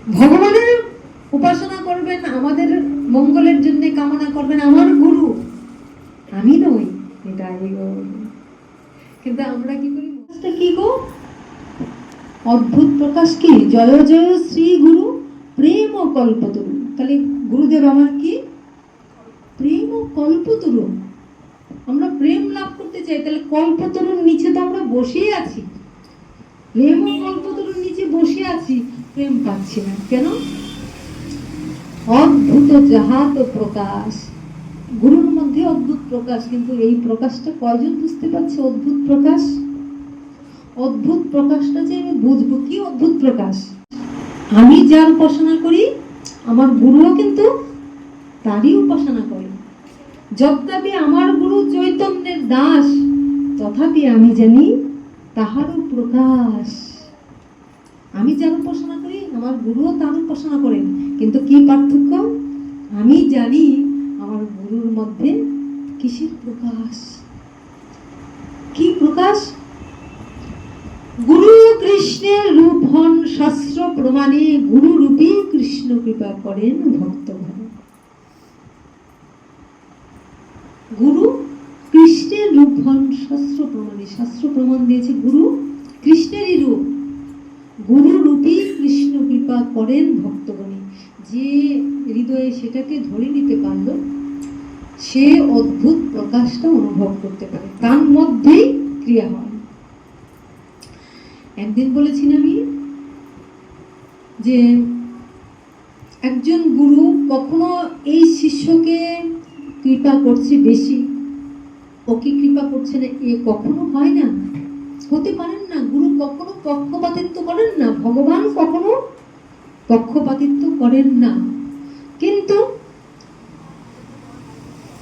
ভগবানের উপাসনা করবেন, আমাদের মঙ্গলের জন্য কামনা করবেন, আমার গুরু, আমি নই, এটা কিন্তু আমরা কি করি? কি গো, অদ্ভুত প্রকাশ কি, জয় জয় শ্রী গুরু প্রেম ও কল্পতরু। তাহলে গুরুদেব আমার কি? প্রেম ও কল্পতরু। আমরা প্রেম লাভ করতে চাই, তাহলে কল্পতরুর নিচে তো আমরা বসেই আছি, প্রেম ও কল্পতরুর নিচে বসে আছি, প্রেম পাচ্ছি না কেন? অদ্ভুত যাহাত প্রকাশ, গুরুর মধ্যে অদ্ভুত প্রকাশ, কিন্তু এই প্রকাশটা কয়জন বুঝতে পারছে? অদ্ভুত প্রকাশ, অদ্ভুত প্রকাশটা যে আমি বুঝবো কি অদ্ভুত প্রকাশ? আমি যার উপাসনা করি, আমার গুরুও কিন্তু তারই উপাসনা করে। যদ্যপি আমার গুরু চৈতন্যের দাস, তথাপি আমি জানি তাহারও প্রকাশ। আমি যার উপাসনা করি, আমার গুরুও তার উপাসনা করেন, কিন্তু কি পার্থক্য? আমি জানি আমার গুরুর মধ্যে কিসের প্রকাশ। কি প্রকাশ? গুরু কৃষ্ণের রূপ হন শাস্ত্র প্রমাণে, গুরু রূপী কৃষ্ণ কৃপা করেন ভক্তগণ। গুরু কৃষ্ণের রূপ হন শাস্ত্র প্রমাণে, শাস্ত্র প্রমাণ দিয়েছে গুরু কৃষ্ণেরই রূপ, গুরু রূপী কৃষ্ণ কৃপা করেন ভক্তগণে। যে হৃদয়ে সেটাকে ধরে নিতে পারল, সে অদ্ভুত প্রকাশটা অনুভব করতে পারে, তার মধ্যেই ক্রিয়া হয়। একদিন বলেছিলাম আমি যে একজন গুরু কখনো এই শিষ্যকে কৃপা করছে বেশি, ওকে কৃপা করছে না, এ কখনো হয় না, হতে পারেন না। গুরু কখনো পক্ষপাতিত্ব করেন না, ভগবান কখনো পক্ষপাতিত্ব করেন না। কিন্তু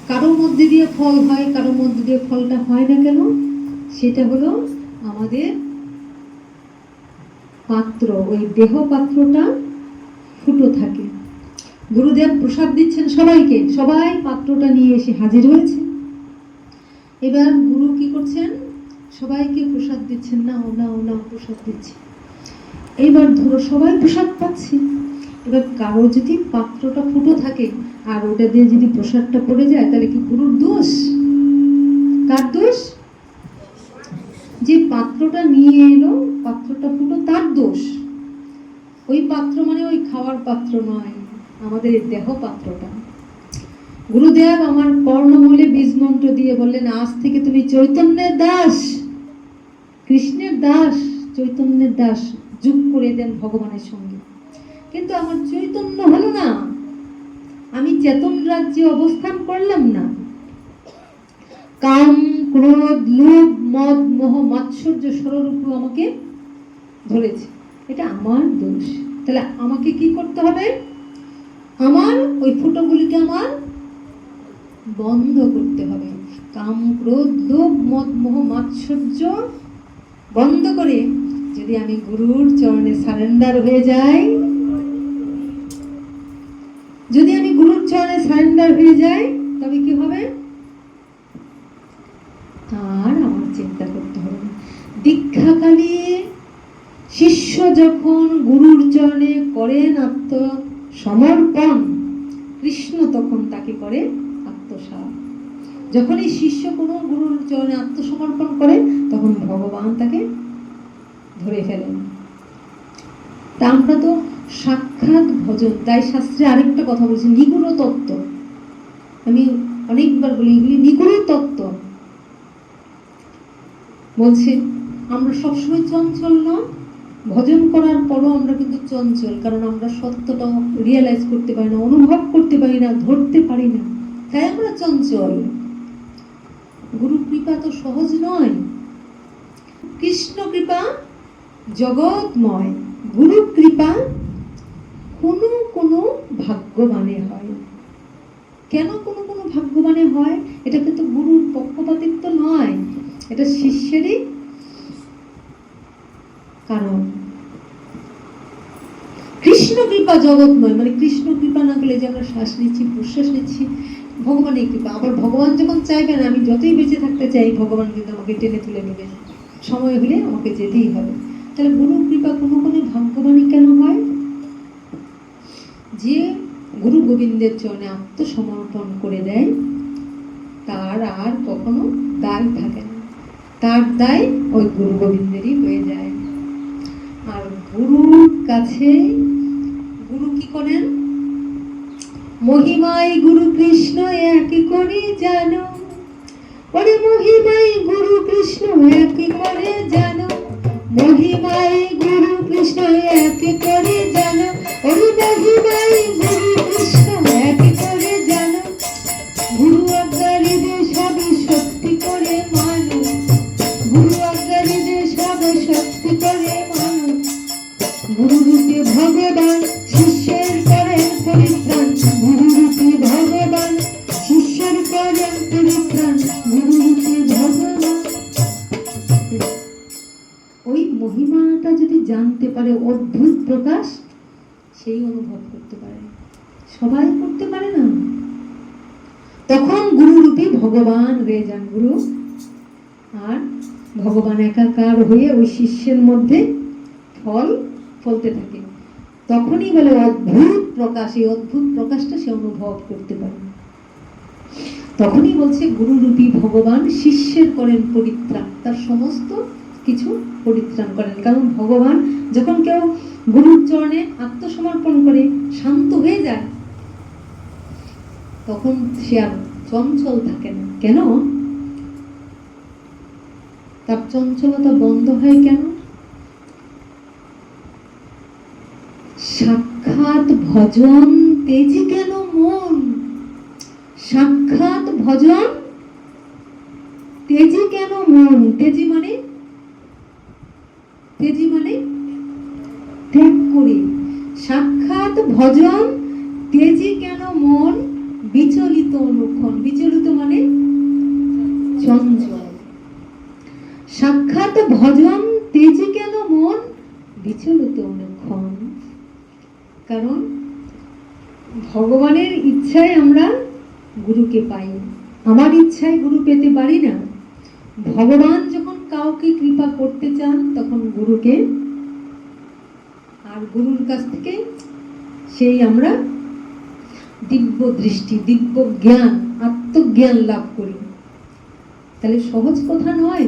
কারোর মধ্যে দিয়ে ফল হয়, কারোর মধ্যে দিয়ে ফলটা হয় না কেন? সেটা হলো আমাদের পাত্র, ওই দেহ পাত্রটা ফুটো থাকে। গুরুদেব প্রসাদ দিচ্ছেন সবাইকে, সবাই পাত্রটা নিয়ে এসে হাজির হয়েছে। এবার গুরু কি করছেন? সবাইকে প্রসাদ দিচ্ছেন, নাও নাও নাও প্রসাদ দিচ্ছে। এইবার ধরো সবাই প্রসাদ পাচ্ছে, এবার কারো যদি পাত্রটা ফুটো থাকে আর ওটা দিয়ে যদি প্রসাদটা পড়ে যায়, তাহলে কি গুরুর দোষ? কার দোষ? যে পাত্রটা নিয়ে এলো, পাত্রটা ফুটো, তার দোষ। ওই পাত্র মানে ওই খাওয়ার পাত্র নয়, আমাদের দেহ পাত্রটা। গুরুদেব আমার কর্ণমূলে বীজ মন্ত্র দিয়ে বললেন, আজ থেকে তুমি চৈতন্যের দাস, কৃষ্ণের দাস, চৈতন্যের দাস, যোগ করে দেন ভগবানের সঙ্গে। কিন্তু আমার চৈতন্য হলো না, আমি চেতন রাজ্যে অবস্থান করলাম না। কাম, ক্রোধ, লোভ, মদ, মোহ, মাৎসর্য, ষড়রূপ আমাকে ধরেছে, এটা আমার দোষ। তাহলে আমাকে কি করতে হবে? আমার ওই ফুটোগুলিকে আমার বন্ধ করতে হবে। কাম, ক্রোধ, লোভ, মদ, মোহ, মাৎসর্য বন্ধ করে যদি আমি গুরুর চরণে সারেন্ডার হয়ে যাই, যদি আমি গুরুর চরণে সারেন্ডার হয়ে যাই, তবে কি হবে? আর আমার চিন্তা করতে হবে না। দীক্ষাকালে শিষ্য যখন গুরুর চরণে করেন আত্মসমর্পণ, কৃষ্ণ তখন তাকে করে আত্মসাৎ। যখন এই শিষ্য কোনো গুরুর চরণে আত্মসমর্পণ করে, তখন ভগবান তাকে ধরে ফেলেন। তা আমরা তো সাক্ষাৎ ভজন, তাই শাস্ত্রে আরেকটা কথা বলছে, নিগুণ তত্ত্ব। আমি অনেকবার বলি, এগুলি নিগুণ তত্ত্ব। বলছে আমরা সবসময় চঞ্চল না, ভজন করার পরও আমরা কিন্তু চঞ্চল, কারণ আমরা সত্যটা রিয়েলাইজ করতে পারি না, অনুভব করতে পারি না, ধরতে পারি না, তাই আমরা চঞ্চল। গুরু কৃপা তো সহজ নয়। কৃষ্ণ কৃপা জগৎময়, গুরু কৃপা কোনো কোনো ভাগ্যবানে হয়। কেন কোনো কোনো ভাগ্যবানে হয়? এটা কিন্তু গুরুর পক্ষপাতিত্ব নয়, এটা শিষ্যেরই কারণ। কৃষ্ণ কৃপা জগৎময়, মানে কৃষ্ণ কৃপা না করলে যে আমরা শ্বাস নিচ্ছি, প্রশ্বাস নিচ্ছি, ভগবানের কৃপা। আবার ভগবান যখন চাইবেন, আমি যতই বেঁচে থাকতে চাই, ভগবান কিন্তু আমাকে টেনে তুলে নেবেন, সময় হলে আমাকে যেতেই হবে। তাহলে গুরু কৃপা কোনো কোনো ভাগ্যবানই কেন হয়? গোবিন্দের চরণে আত্মসমর্পণ করে দেয়, তার আর কখনো দায় থাকে না, তার দায় ওই গুরু গোবিন্দেরই হয়ে যায়। আর গুরুর কাছে গুরু কি করেন? মহিমায় গুরু কৃষ্ণ এক করে জানো, ওরে মহিমায় গুরু কৃষ্ণ এক করে জানো, মহিমায় গুরু কৃষ্ণ এক করে জানো, ওরে মহিমায় গুরু কৃষ্ণ এক করে জানো, গুরু আজ্ঞারিদের সব সত্যি করে মানো, গুরু আজ্ঞারিদের সব সত্যি করে মানো, গুরুরূপে ভগবান শিষ্যের করেন পরিত্রাণ, গুরুরূপে ভগবান শিষ্যের করেন পরিত্রাণ, গুরুরূপে ভগবান। ওই মহিমাটা যদি জানতে পারে, অদ্ভুত প্রকাশ সেই অনুভব করতে পারে, সবাই করতে পারে না। তখন গুরুরূপী ভগবান হয়ে যান গুরু, আর ভগবান একাকার হয়ে ওই শিষ্যের মধ্যে ফল ফলতে থাকে। তখনই বলে অদ্ভুত প্রকাশ, এই অদ্ভুত প্রকাশটা সে অনুভব করতে পারে। তখনই বলছে গুরুরূপী ভগবান শিষ্যের করেন পরিত্রাণ, তার সমস্ত কিছু পরিত্রাণ করেন। কারণ ভগবান যখন কেউ গুরুর চরণে আত্মসমর্পণ করে শান্ত হয়ে যায়, তখন সে আর চঞ্চল থাকে না। কেন? তার চঞ্চলতা বন্ধ হয় কেন? সাক্ষাৎ ভজন তেজি কেন মন, সাক্ষাৎ ভজন তেজি কেন মন। তেজি মানে ত্যাগ করে। সাক্ষাৎ ভজন তেজি কেন মন, বিচলিত অনুক্ষণ। বিচলিত মানে চঞ্চল। সাক্ষাৎ ভজন তেজি কেন মন, বিচলিত অনুক্ষণ। কারণ ভগবানের ইচ্ছায় আমরা গুরুকে পাই, আমার ইচ্ছায় গুরু পেতে পারি না। ভগবান যখন কাউকে কৃপা করতে চান তখন গুরুকে, আর গুরুর কাছ থেকে সেই আমরা দিব্য দৃষ্টি, দিব্য জ্ঞান, আত্মজ্ঞান লাভ করি। তাহলে সহজ কথা নয়।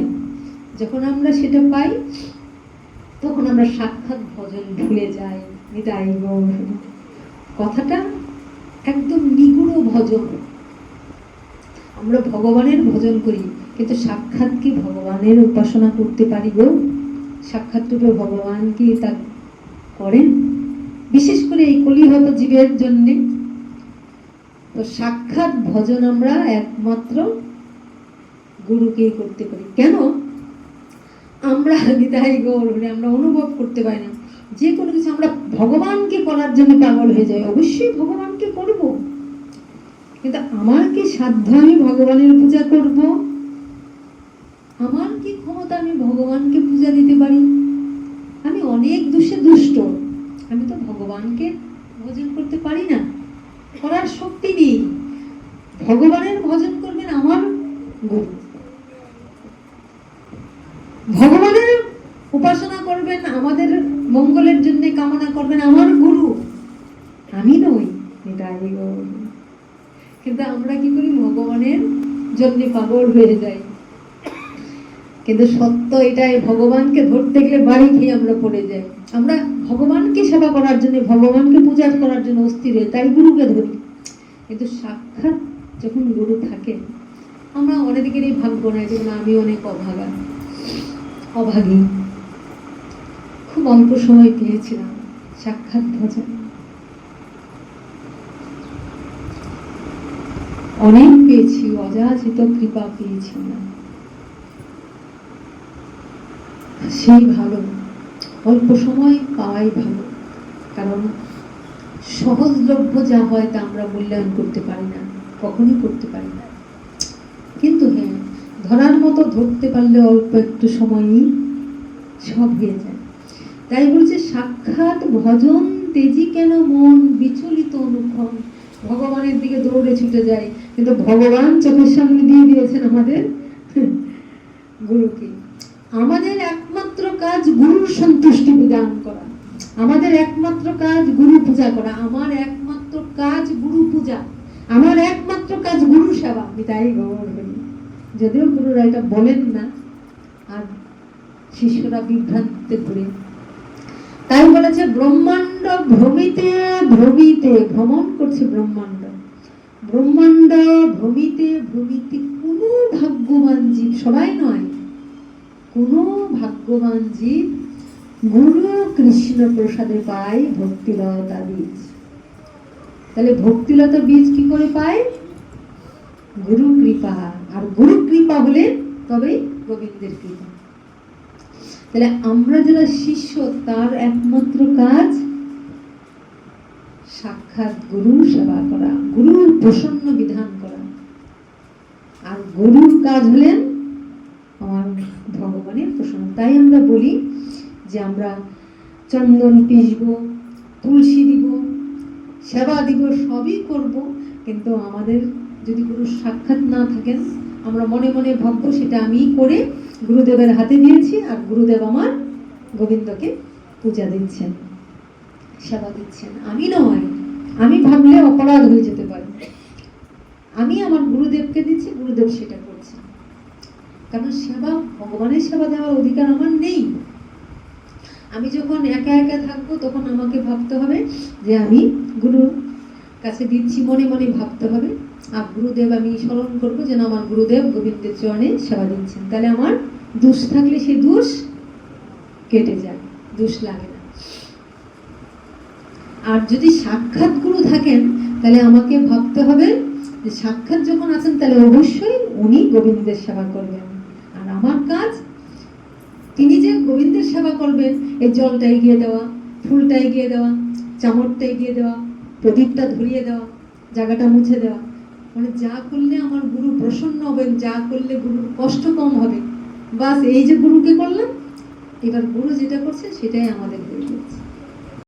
যখন আমরা সেটা পাই তখন আমরা সাক্ষাৎ ভজন ভুলে যাই। নিতাই গৌর। কথাটা একদম নিগুড় ভজন। আমরা ভগবানের ভজন করি, কিন্তু সাক্ষাৎ কি ভগবানের উপাসনা করতে পারি গো? সাক্ষাৎ রূপে ভগবান কি তা করেন? বিশেষ করে এই কলিহত জীবের জন্যে তো সাক্ষাৎ ভজন আমরা একমাত্র গুরুকেই করতে পারি। কেন? আমরা নিতাই গৌর আমরা অনুভব করতে পারি না। যে কোনো কিছু আমরা ভগবানকে করার জন্য পাগল হয়ে যাই। অবশ্যই ভগবানকে করব, কিন্তু আমার কি সাধ্য আমি ভগবানের পূজা করব? আমার কি ক্ষমতা আমি ভগবানকে পূজা দিতে পারি? আমি অনেক দোষে দুষ্ট, আমি তো ভগবানকে ভজন করতে পারি না, করার শক্তি নেই। ভগবানের ভজন করবেন আমার গুরু, ভগবানের উপাসনা করবেন, আমাদের মঙ্গলের জন্য কামনা করবেন আমার গুরু, আমি নই। কিন্তু আমরা কি করি? ভগবানের জন্য পাগল হয়ে যাই। কিন্তু সত্য এটাই, ভগবানকে ধরতে গেলে বাড়ি খেয়ে আমরা পড়ে যাই। আমরা ভগবানকে সেবা করার জন্য, ভগবানকে পূজা করার জন্য অস্থির হয়ে তাই গুরুকে ধরি। কিন্তু সাক্ষাৎ যখন গুরু থাকে, আমরা অনেকেরই ভাগ্য নয়, যেমন আমি অনেক অভাগী, খুব অল্প সময় পেয়েছিলাম সাক্ষাৎ ভজন। অনেক পেয়েছি, অযাচিত কৃপা পেয়েছি না। সেই ভালো, অল্প সময় পাওয়াই ভালো। কারণ সহজলভ্য যা হয় তা আমরা মূল্যায়ন করতে পারি না, কখনই করতে পারি না। কিন্তু হ্যাঁ, ধরার মতো ধরতে পারলে অল্প একটু সময়ই সব হয়ে যায়। তাই বলছে সাক্ষাৎ ভজন তেজি কেন মন, বিচলিত অনুক্ষণ। ভগবানের দিকে দৌড়ে ছুটে যায়, কিন্তু ভগবান চোখের সামনে দিয়ে দিয়েছেন আমাদের গুরুকে। আমাদের একমাত্র কাজ গুরুর সন্তুষ্টি বিধান করা, আমাদের একমাত্র কাজ গুরু পূজা করা, আমার একমাত্র কাজ গুরু পূজা, আমার একমাত্র কাজ গুরু সেবা। আমি তাই গৌর হই। যদিও গুরুরা এটা বলেন না, আর শিষ্যরা বিভ্রান্তিতে ঘুরে। তাই বলেছে ব্রহ্মাণ্ড ভ্রমিতে ভ্রমিতে, ভ্রমণ করছে ব্রহ্মাণ্ড, ব্রহ্মাণ্ড ভ্রমিতে ভ্রমিতে কোন ভাগ্যবান জীব, সবাই নয়, কোন ভাগ্যবান জীব গুরু কৃষ্ণ প্রসাদে পায় ভক্তিলতা বীজ। তাহলে ভক্তিলতা বীজ কি করে পায়? গুরু কৃপা। আর গুরু কৃপা হলে তবেই গোবিন্দের কৃপা। তাহলে আমরা যারা শিষ্য, তার একমাত্র কাজ সাক্ষাৎ গুরু সেবা করা, গুরুর প্রসন্ন বিধান করা। আর গুরুর কাজ হলেন আমার ভগবানের প্রসন্ন। তাই আমরা বলি যে আমরা চন্দন পিষব, তুলসী দিব, সেবা দিব, সবই করব, কিন্তু আমাদের যদি গুরু সাক্ষাৎ না থাকেন, আমরা মনে মনে ভাববো সেটা আমি করে গুরুদেবের হাতে দিয়েছি, আর গুরুদেব আমার গোবিন্দকে পূজা দিচ্ছেন, সেবা দিচ্ছেন। আমি নয়, আমি ভাবলে অপরাধ হয়ে যেতে পারে। আমি আমার গুরুদেবকে দিচ্ছি, গুরুদেব সেটা করছেন। কারণ সেবা, ভগবানের সেবা দেওয়ার অধিকার আমার নেই। আমি যখন একা একা থাকবো, তখন আমাকে ভাবতে হবে যে আমি গুরুর কাছে দিচ্ছি, মনে মনে ভাবতে হবে। আর গুরুদেব আমি স্মরণ করবো যেন আমার গুরুদেব গোবিন্দের চরণে সেবা দিচ্ছেন। তাহলে আমার দোষ থাকলে সেই দোষ কেটে যায়, দোষ লাগে না। আর যদি সাক্ষাৎ গুরু থাকেন, তাহলে আমাকে ভাবতে হবে যে সাক্ষাৎ যখন আছেন, তাহলে অবশ্যই উনি গোবিন্দের সেবা করবেন। আর আমার কাজ, তিনি যে গোবিন্দের সেবা করবেন, এই জলটা এগিয়ে দেওয়া, ফুলটা এগিয়ে দেওয়া, চামড়টা এগিয়ে দেওয়া, প্রদীপটা ধরিয়ে দেওয়া, জায়গাটা মুছে দেওয়া, মানে যা করলে আমার গুরু প্রসন্ন হবেন, যা করলে গুরুর কষ্ট কম হবে, বাস এই যে গুরুকে করলাম, এবার গুরু যেটা করছে সেটাই আমাদের হয়ে যাচ্ছে।